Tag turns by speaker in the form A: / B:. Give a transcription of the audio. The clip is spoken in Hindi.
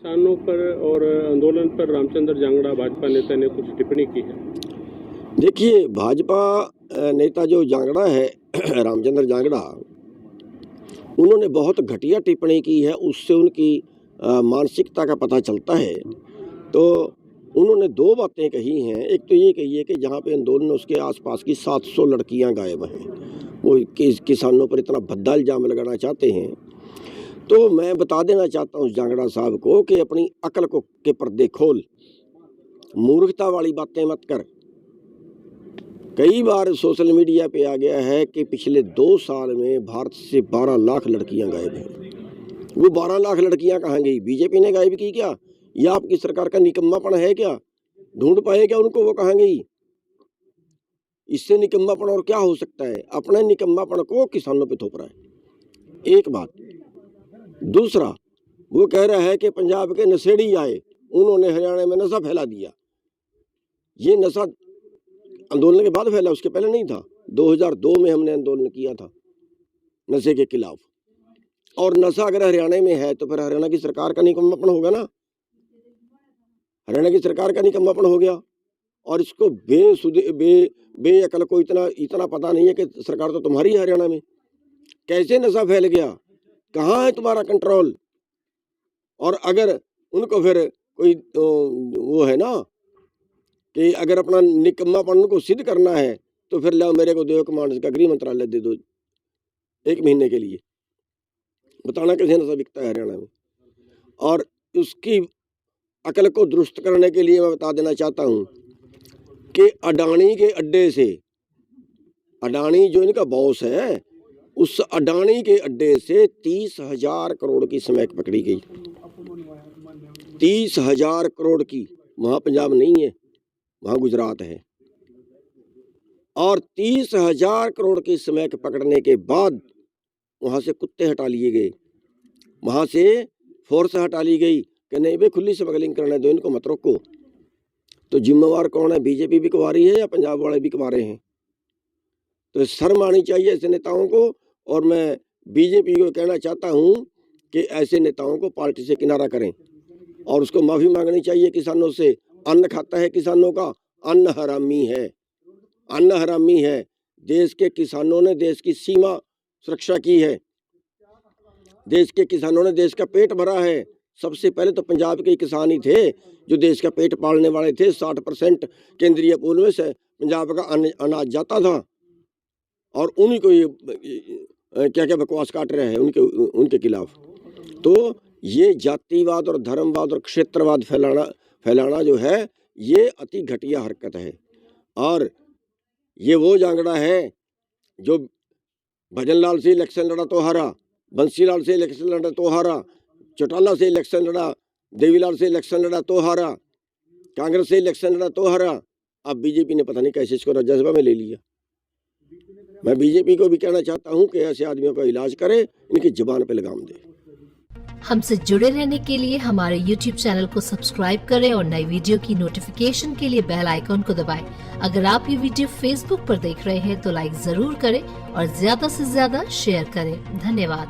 A: किसानों पर और आंदोलन पर रामचंद्र जांगड़ा भाजपा नेता ने कुछ टिप्पणी की है।
B: देखिए, भाजपा नेता जो जांगड़ा है रामचंद्र जांगड़ा, उन्होंने बहुत घटिया टिप्पणी की है। उससे उनकी मानसिकता का पता चलता है। तो उन्होंने दो बातें कही हैं। एक तो ये कही है कि जहाँ पे आंदोलन उसके आसपास की 700 लड़कियां गायब हैं, वो किसानों पर इतना भद्दा इल्जाम लगाना चाहते हैं। तो मैं बता देना चाहता हूँ जांगड़ा साहब को कि अपनी अकल को के पर्दे खोल, मूर्खता वाली बातें मत कर। कई बार सोशल मीडिया पे आ गया है कि पिछले 2 साल में भारत से 12 लाख लड़कियां गायब हैं। वो 12 लाख लड़कियां कहाँ गई? बीजेपी ने गायब की क्या? या आपकी सरकार का निकम्मापन है क्या? ढूंढ पाए क्या उनको? वो कहाँ गई? इससे निकम्मापन और क्या हो सकता है? अपने निकम्मापन को किसानों पे थोप रहा है, एक बात। दूसरा, वो कह रहा है कि पंजाब के नशेड़ी आए, उन्होंने हरियाणा में नशा फैला दिया। ये नशा आंदोलन के बाद फैला, उसके पहले नहीं था। 2002 में हमने आंदोलन किया था नशे के खिलाफ। और नशा अगर हरियाणा में है तो फिर हरियाणा की सरकार का निकम्मापन होगा ना। हरियाणा की सरकार का निकम्मापन हो गया। और इसको बेअकल को इतना पता नहीं है कि सरकार तो तुम्हारी है हरियाणा में। कैसे नशा फैल गया? कहाँ है तुम्हारा कंट्रोल? और अगर उनको फिर कोई वो है ना कि अगर अपना निकम्मापन को सिद्ध करना है तो फिर लाओ मेरे को देव कमांड का गृह मंत्रालय दे दो 1 महीने के लिए। बताना कैसे नशा बिकता है हरियाणा में। और उसकी अकल को दुरुस्त करने के लिए मैं बता देना चाहता हूँ कि अडानी के अड्डे से, अडानी जो इनका बॉस है, उस अडानी के अड्डे से 30,000 करोड़ की स्मैक पकड़ी गई। 30,000 करोड़ की। वहां पंजाब नहीं है, वहां गुजरात है। और 30,000 करोड़ की स्मैक पकड़ने के बाद वहां से कुत्ते हटा लिए गए, वहां से फोर्स हटा ली गई कि नहीं भाई खुली स्मगलिंग करने दो, इनको मत रोको। तो जिम्मेवार कौन है? बीजेपी भी कमा रही है या पंजाब वाले भी कमा रहे हैं? तो शर्म आनी चाहिए ऐसे नेताओं को। और मैं बीजेपी को कहना चाहता हूं कि ऐसे नेताओं को पार्टी से किनारा करें और उसको माफी मांगनी चाहिए किसानों से। अन्न खाता है किसानों का, अन्न हरामी है, अन्न हरामी है। देश के किसानों ने देश की सीमा सुरक्षा की है, देश के किसानों ने देश का पेट भरा है। सबसे पहले तो पंजाब के किसान ही थे जो देश का पेट पालने वाले थे। 60% केंद्रीय पूल में से पंजाब का अनाज जाता था। और उन्हीं को ये क्या क्या बकवास काट रहे हैं उनके खिलाफ। तो ये जातिवाद और धर्मवाद और क्षेत्रवाद फैलाना जो है, ये अति घटिया हरकत है। और ये वो जांगड़ा है जो भजनलाल से इलेक्शन लड़ा तो हारा, बंसीलाल से इलेक्शन लड़ा तो हारा, चौटाला से इलेक्शन लड़ा, देवीलाल से इलेक्शन लड़ा तो हारा, कांग्रेस से इलेक्शन लड़ा तो हारा। अब बीजेपी ने पता नहीं कैसे इसको राज्यसभा में ले लिया। मैं बीजेपी को भी कहना चाहता हूं कि ऐसे आदमियों का इलाज करे, इनकी जुबान पे लगाम दे।
C: हमसे जुड़े रहने के लिए हमारे YouTube चैनल को सब्सक्राइब करें और नई वीडियो की नोटिफिकेशन के लिए बेल आइकॉन को दबाएं। अगर आप ये वीडियो Facebook पर देख रहे हैं तो लाइक जरूर करें और ज्यादा से ज्यादा शेयर करें। धन्यवाद।